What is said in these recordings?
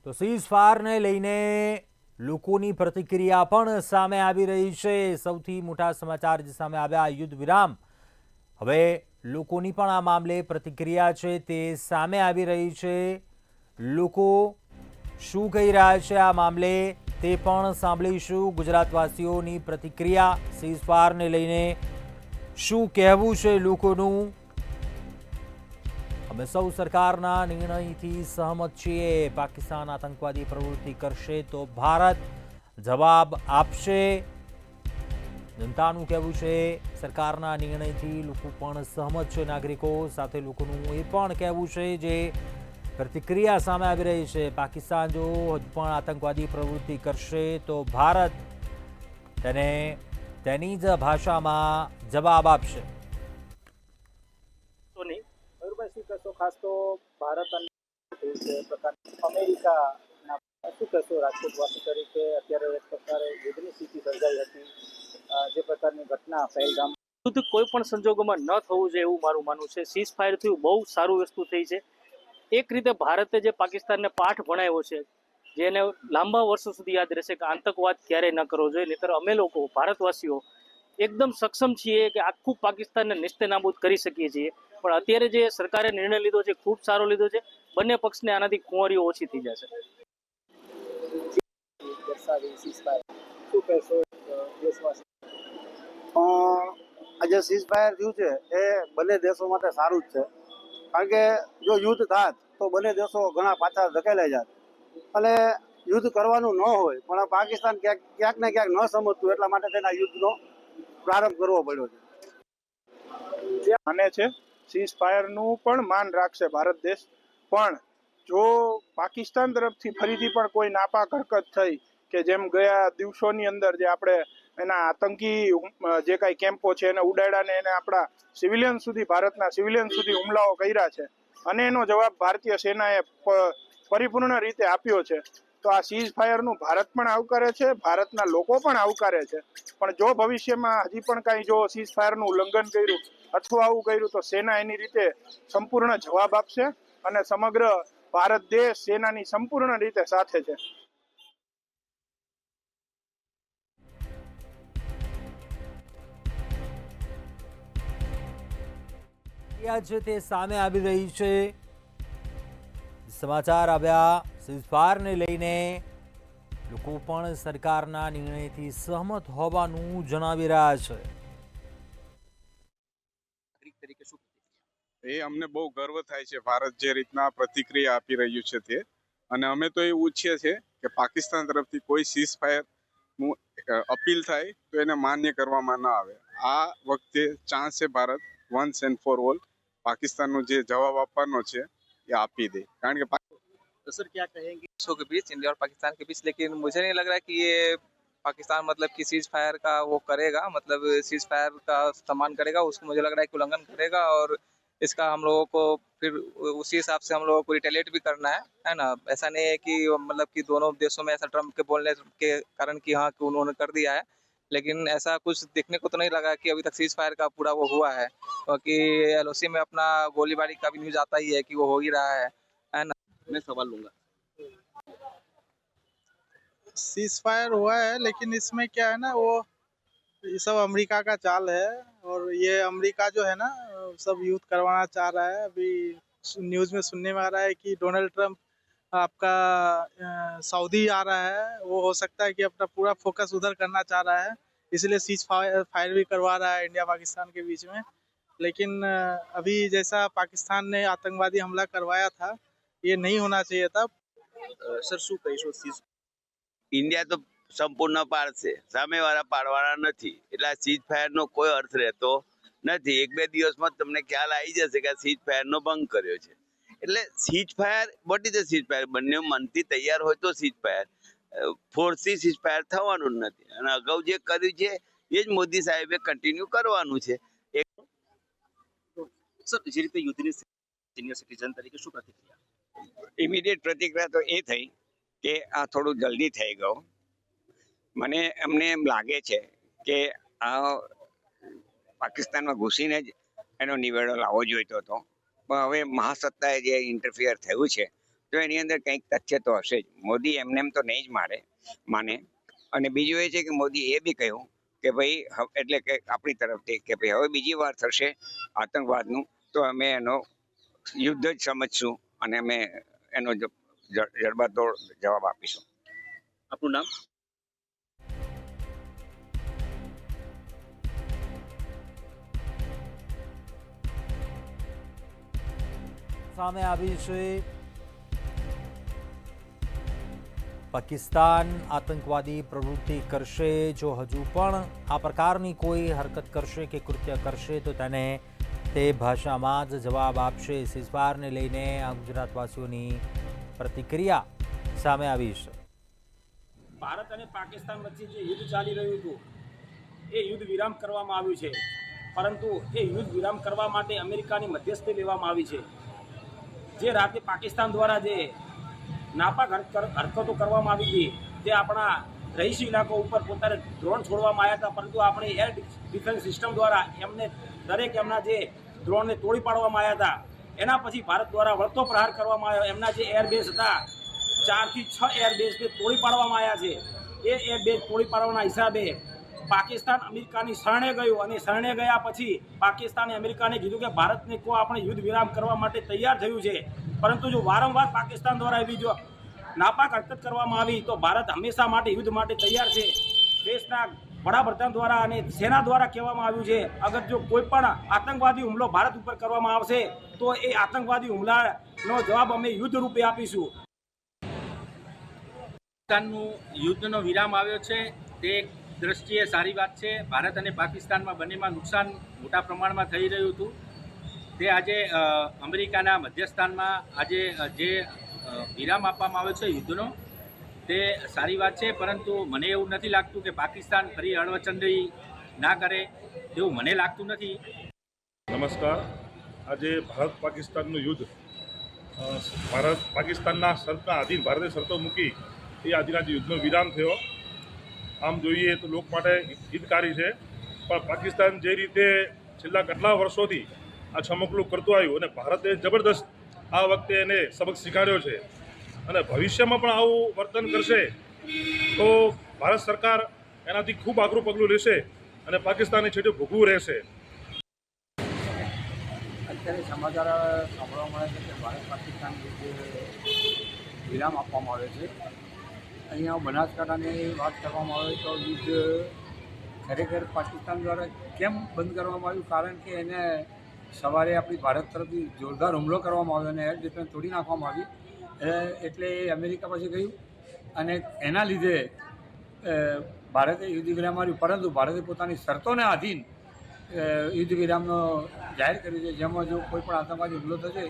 તો સીઝફાયરને લઈને લોકોની પ્રતિક્રિયા પણ સામે આવી રહી છે। સૌથી મોટા સમાચાર જે સામે આવ્યા, યુદ્ધ વિરામ હવે લોકોની પણ આ મામલે પ્રતિક્રિયા છે તે સામે આવી રહી છે। લોકો શું કહી રહ્યા છે આ મામલે તે પણ સાંભળીશું। ગુજરાતવાસીઓની પ્રતિક્રિયા, સીઝફાયરને લઈને શું કહેવું છે લોકોનું। અમે સૌ સરકારના નિર્ણયથી સહમત છીએ। પાકિસ્તાન આતંકવાદી પ્રવૃત્તિ કરશે તો ભારત જવાબ આપશે। જનતાનું કહેવું છે સરકારના નિર્ણયથી લોકો પણ સહમત છે। નાગરિકો સાથે લોકોનું એ પણ કહેવું છે જે પ્રતિક્રિયા સામે આવી રહી છે, પાકિસ્તાન જો હજુ પણ આતંકવાદી પ્રવૃત્તિ કરશે તો ભારત તેને તેની જ ભાષામાં જવાબ આપશે। શું કહેશો, ખાસ તો ભારત અને અમેરિકાના શું કહેશો રાજકોટવાસી તરીકે? અત્યારે એક પ્રકારે યુદ્ધની સ્થિતિ સર્જાઈ હતી, જે પ્રકારની ઘટના પહેલગામ યુદ્ધ કોઈ પણ સંજોગોમાં ન થવું જોઈએ એવું મારું માનવું છે। સીઝ ફાયર થયું, બહુ સારું વસ્તુ થઈ છે। એક રીતે ભારતે જે પાકિસ્તાનને પાઠ ભણાવ્યો છે, જેને લાંબા વર્ષો સુધી યાદ રહેશે કે આતંકવાદ ક્યારેય ન કરવો જોઈએ, નહીંતર અમે લોકો ભારતવાસીઓ એકદમ સક્ષમ છીએ કે આખું પાકિસ્તાનને નિસ્તેનાબૂદ કરી શકીએ છીએ। પણ અત્યારે જે સરકારે નિર્ણય લીધો છે ખૂબ સારો લીધો છે। બંને પક્ષને આનાથી ખુંવારીઓ ઓછી થઈ જશે। આજે સીઝ ફાયર થયું છે એ બંને દેશો માટે સારું જ છે, કારણ કે જો યુદ્ધ થાત તો બંને દેશો ઘણા પાછા ધકેલાઈ જાત અને યુદ્ધ કરવાનું ન હોય, પણ પાકિસ્તાન ક્યાંક ને ક્યાંક ન સમજતું, એટલા માટે તેના યુદ્ધનો પ્રારંભ કરવો પડ્યો છે। માને છે સીઝ ફાયરનું પણ માન રાખશે ભારત દેશ, પણ જો પાકિસ્તાન તરફથી ફરીથી પણ કોઈ નાપાક હરકત થઈ કે જેમ ગયા દિવસોની અંદર જે આપણે એના આતંકી જે કાંઈ કેમ્પો છે એને ઉડાડ્યા ને એને આપણા સિવિલિયન સુધી, ભારતના સિવિલિયન સુધી હુમલાઓ કર્યા છે અને એનો જવાબ ભારતીય સેનાએ પરિપૂર્ણ રીતે આપ્યો છે, તો આ સીઝ ફાયરનું ભારત પણ આવકારે છે, ભારતના લોકો પણ આવકારે છે। પણ જો ભવિષ્યમાં હજી પણ કાંઈ જો સીઝ ફાયરનું ઉલ્લંઘન કર્યું અથવા આવું કર્યું તો સેના એની રીતે સંપૂર્ણ જવાબ આપશે અને સમગ્ર ભારત દેશ સેનાની સંપૂર્ણ રીતે સાથે છે। છે તે સામે આવી રહી છે। સમાચાર આવ્યા સીઝફાયરને લઈને લોકો પણ સરકારના નિર્ણયથી સહમત હોવાનું જણાવી રહ્યા છે। એ અમને બહુ ગર્વ થાય છે ભારત જે રીતના પ્રતિક્રિયા આપી રહ્યું છે તે, અને અમે તો એવું ઈચ્છીએ છીએ કે પાકિસ્તાન તરફથી કોઈ સીઝ ફાયર અપીલ થાય તો એને માન્ય કરવામાં ના આવે। આ વખતે ચાન્સ છે Bharat once and for all Pakistan जो जवाब આપવાનો છે એ આપી દે, કારણ કે तो सर क्या कहेंगे देशों के बीच, इंडिया और पाकिस्तान के बीच? लेकिन मुझे नहीं लग रहा है कि ये पाकिस्तान मतलब कि सीज फायर का वो करेगा, मतलब सीज फायर का सम्मान करेगा, उसको मुझे लग रहा है कि उल्लंघन करेगा और इसका हम लोगों को फिर उसी हिसाब से हम लोगों को रिटेलिएट भी करना है ना। ऐसा नहीं है कि मतलब कि दोनों देशों में ऐसा ट्रम्प के बोलने के कारण कि हाँ कि उन्होंने कर दिया है, लेकिन ऐसा कुछ देखने को तो नहीं लगा कि अभी तक सीज फायर का पूरा वो हुआ है, क्योंकि एलओसी में अपना गोलीबारी का भी न्यूज आता ही है कि वो हो ही रहा है ना। मैं सवाल लूंगा। सीज फायर हुआ है, लेकिन इसमें क्या है ना, वो ये सब अमेरिका का चाल है और ये अमेरिका जो है ना सब युद्ध करवाना चाह रहा है। अभी न्यूज़ में सुनने में आ रहा है कि डोनाल्ड ट्रंप आपका सऊदी आ रहा है, वो हो सकता है कि अपना पूरा फोकस उधर करना चाह रहा है, इसलिए सीज फायर भी करवा रहा है इंडिया पाकिस्तान के बीच में। लेकिन अभी जैसा पाकिस्तान ने आतंकवादी हमला करवाया था, ये नहीं होना चाहिए था। सर શું કહીશું? ઇન્ડિયા તો સંપૂર્ણ પાડશે, સામેવાળા પાડવાના નથી, એટલે આ સીઝ ફાયરનો કોઈ અર્થ રહેતો નથી। એક બે દિવસમાં તમને ખ્યાલ આવી જશે કે આ સીઝ ફાયરનો ભંગ કર્યો છે, એટલે cease fire what is the cease fire? બંને મનથી તૈયાર હોય તો સીઝ ફાયર, ફોર્સથી સીઝ ફાયર થવાનું જ નથી અને અગાઉ જે કર્યું છે એ જ મોદી સાહેબે કન્ટિન્યુ કરવાનું છે। સર જે રીતે યુદ્ધની સિનિયર સિટીઝન તરીકે શું પ્રતિક્રિયા? ઇમિડિયેટ પ્રતિક્રિયા તો એ થઈ કે આ થોડું જલ્દી થઈ ગયું। મને એમને એમ લાગે છે કે આ પાકિસ્તાનમાં ઘૂસીને જ એનો નિવેડો લાવવો જોઈતો હતો, પણ હવે મહાસત્તાએ જે ઇન્ટરફિયર થયું છે તો તો એની અંદર કંઈક તથ્ય તો હશે જ. મોદી એમને એમ તો નહીં જ માને. અને બીજું એ છે કે મોદી એ બી કહ્યું કે ભાઈ એટલે કે આપણી તરફથી કે ભાઈ હવે બીજી વાર થશે આતંકવાદનું તો અમે એનો યુદ્ધ જ સમજશું અને અમે એનો જડબાતોડ જવાબ આપીશું. આપનું નામ? સામે આવી છે પાકિસ્તાન આતંકવાદી પ્રવૃત્તિ કરશે, જો હજુ પણ આ પ્રકારની કોઈ હરકત કરશે કે કૃત્ય કરશે તો તેને તે ભાષામાં જ જવાબ આપશે. સીઝફાયરને લઈને આ ગુજરાતવાસીઓની પ્રતિક્રિયા સામે આવી છે. ભારત અને પાકિસ્તાન વચ્ચે જે યુદ્ધ ચાલી રહ્યું હતું એ યુદ્ધ વિરામ કરવામાં આવ્યું છે, પરંતુ એ યુદ્ધ વિરામ કરવા માટે અમેરિકાની મધ્યસ્થી લેવામાં આવી છે. જે રાતે પાકિસ્તાન દ્વારા જે નાપાક હરકતો કરવામાં આવી હતી તે આપણા રહીશી ઇલાકો ઉપર પોતાને ડ્રોન છોડવામાં આવ્યા હતા, પરંતુ આપણી એર ડિફેન્સ સિસ્ટમ દ્વારા એમના જે ડ્રોનને તોડી પાડવામાં આવ્યા હતા. એના પછી ભારત દ્વારા વળતો પ્રહાર કરવામાં આવ્યો. એમના જે એરબેઝ હતા 4 થી 6 એરબેઝને તોડી પાડવામાં આવ્યા છે. એ એરબેઝ તોડી પાડવાના હિસાબે પાકિસ્તાન અમેરિકાની શરણે ગયું અને શરણે ગયા પછી પાકિસ્તાને અમેરિકાને કીધું કે ભારતને આપણે યુદ્ધ વિરામ કરવા માટે તૈયાર થયું છે, પરંતુ જો વારંવાર પાકિસ્તાન દ્વારા એવી જો નાપાક હરકત કરવામાં આવી તો ભારત હંમેશા માટે યુદ્ધ માટે તૈયાર છે. દેશના વડાપ્રધાન દ્વારા અને સેના દ્વારા કહેવામાં આવ્યું છે અગર જો કોઈ પણ આતંકવાદી હુમલો ભારત ઉપર કરવામાં આવશે તો એ આતંકવાદી હુમલાનો જવાબ અમે યુદ્ધ રૂપે આપીશું. પાકિસ્તાનનું યુદ્ધનો વિરામ આવ્યો છે તે એક દ્રષ્ટિએ સારી વાત છે. ભારત અને પાકિસ્તાનમાં બંનેમાં નુકસાન મોટા પ્રમાણમાં થઈ રહ્યું હતું. તે આજે અમેરિકાના મધ્યસ્થાનમાં આજે જે વિરામ આપવામાં આવ્યો છે યુદ્ધનો તે સારી વાત છે, પરંતુ મને એવું નથી લાગતું કે પાકિસ્તાન ફરી અણવચંડી ના કરે એવું મને લાગતું નથી. નમસ્કાર. આજે ભારત પાકિસ્તાનનું યુદ્ધ ભારત પાકિસ્તાનના શરતના આધીન ભારતે શરતો મૂકી એ આધીન આજે યુદ્ધનો વિરામ થયો. આમ જોઈએ તો લોક માટે હિતકારી છે, પણ પાકિસ્તાન જે રીતે છેલ્લા કેટલા વર્ષોથી આ છમકલું કરતું આવ્યું અને ભારતે જબરદસ્ત આ વખતે એને સબક શીખવાડ્યો છે અને ભવિષ્યમાં પણ આવું વર્તન કરશે તો ભારત સરકાર એનાથી ખૂબ આકરું પગલું લેશે અને પાકિસ્તાનને છેટે ભોગવું રહેશે. અત્યારે સમાચાર સાંભળવા મળે છે કે ભારત પાકિસ્તાન જે વિરામ આપવામાં આવે છે. અહીંયા બનાસકાંઠાની વાત કરવામાં આવે તો યુદ્ધ ખરેખર પાકિસ્તાન દ્વારા કેમ બંધ કરવામાં આવ્યું? કારણ કે એને સવારે આપણી ભારત તરફથી જોરદાર હુમલો કરવામાં આવ્યો અને એર ડિફેન્સ તોડી નાખવામાં આવી, એટલે એ અમેરિકા પાસે ગયું અને એના લીધે ભારતે યુદ્ધ વિરામ આવ્યું. પરંતુ ભારતે પોતાની શરતોને આધીન યુદ્ધ વિરામનો જાહેર કર્યું છે, જેમાં જો કોઈ પણ આતંકવાદી હુમલો થશે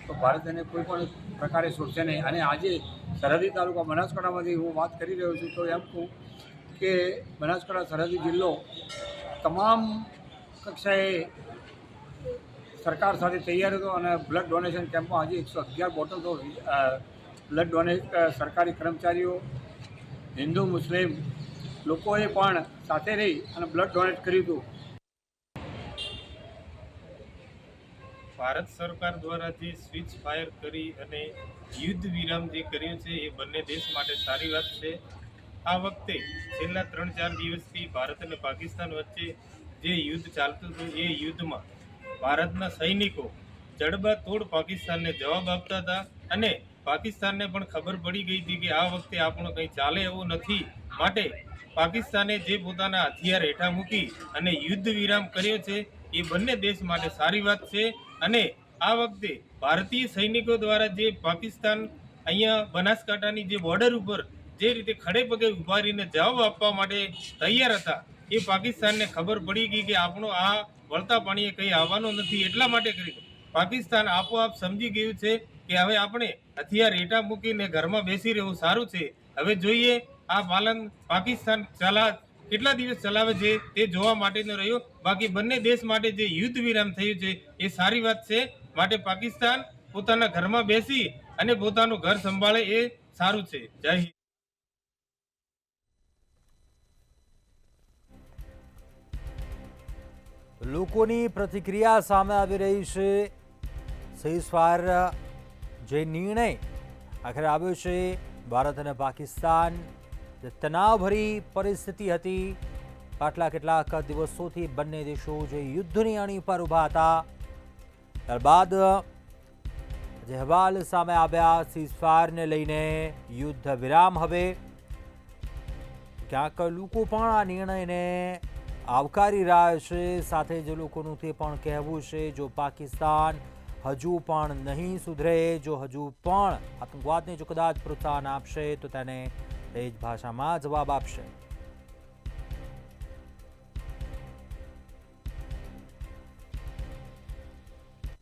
તો ભારત એને કોઈ પણ પ્રકારે છોડશે નહીં. અને આજે સરહદી તાલુકા બનાસકાંઠામાંથી હું વાત કરી રહ્યો છું તો એમ કહું કે બનાસકાંઠા સરહદી જિલ્લો તમામ કક્ષાએ સરકાર સાથે તૈયાર હતો અને બ્લડ ડોનેશન કેમ્પમાં હજી 111 બોટલ તો બ્લડ ડોનેટ સરકારી કર્મચારીઓ, હિન્દુ મુસ્લિમ લોકોએ પણ સાથે રહી અને બ્લડ ડોનેટ કર્યું હતું. ભારત સરકાર દ્વારા જે સ્વિચ ફાયર કરી અને યુદ્ધ વિરામ જે કર્યો છે એ બંને દેશ માટે સારી વાત છે. આ વખતે છેલ્લા 3-4 દિવસથી ભારત અને પાકિસ્તાન વચ્ચે જે યુદ્ધ ચાલતું હતું એ યુદ્ધમાં ભારતના સૈનિકો જડબાતોડ પાકિસ્તાનને જવાબ આપતા હતા અને પાકિસ્તાનને પણ ખબર પડી ગઈ હતી કે આ વખતે આપણું કંઈ ચાલે એવું નથી. માટે પાકિસ્તાને જે પોતાના હથિયાર હેઠા મૂકી અને યુદ્ધ વિરામ કર્યો છે એ બંને દેશ માટે સારી વાત છે. અને આ વખતે ભારતીય સૈનિકો દ્વારા જે પાકિસ્તાન અહીંયા બનાસકાંઠાની જે બોર્ડર ઉપર જે રીતે ખડે પગે ઊભા રહીને જવાબ આપવા માટે તૈયાર હતા એ પાકિસ્તાનને ખબર પડી ગઈ કે આપણો આ વળતા પાણીએ કંઈ આવવાનો નથી. એટલા માટે કરી પાકિસ્તાન આપોઆપ સમજી ગયું છે કે હવે આપણે હથિયાર હેઠા મૂકીને ઘરમાં બેસી રહેવું સારું છે. હવે જોઈએ આ પાલન પાકિસ્તાન કેટલા દિવસ ચલાવે છે તે જોવા માટેનો રહ્યો. બાકી બંને દેશ માટે જે યુદ્ધ વિરામ થયું છે એ સારી વાત છે. માટે પાકિસ્તાન પોતાના ઘરમાં બેસી અને પોતાનું ઘર સંભાળે એ સારું છે. જય હિન્દ. લોકોની પ્રતિક્રિયા સામે આવી રહી છે. સીઝફાયર જે નિર્ણય આખરે આવ્યો છે ભારત અને પાકિસ્તાન જે તણાવભરી પરિસ્થિતિ હતી, પાછલા કેટલાક દિવસોથી બંને દેશો જે યુદ્ધની અણી પર ઊભા હતા, ત્યારબાદ જે અહેવાલ સામે આવ્યા સીઝફાયરને લઈને યુદ્ધ વિરામ, હવે ક્યાંક લોકો પણ આ નિર્ણયને આવકારી રહ્યા છે, સાથે જે લોકોનું તે પણ કહેવું છે જો પાકિસ્તાન હજુ પણ નહીં સુધરે, જો હજુ પણ આતંકવાદને જો કદાચ પ્રોત્સાહન આપશે તો તેને તે જ ભાષામાં જવાબ આપશે.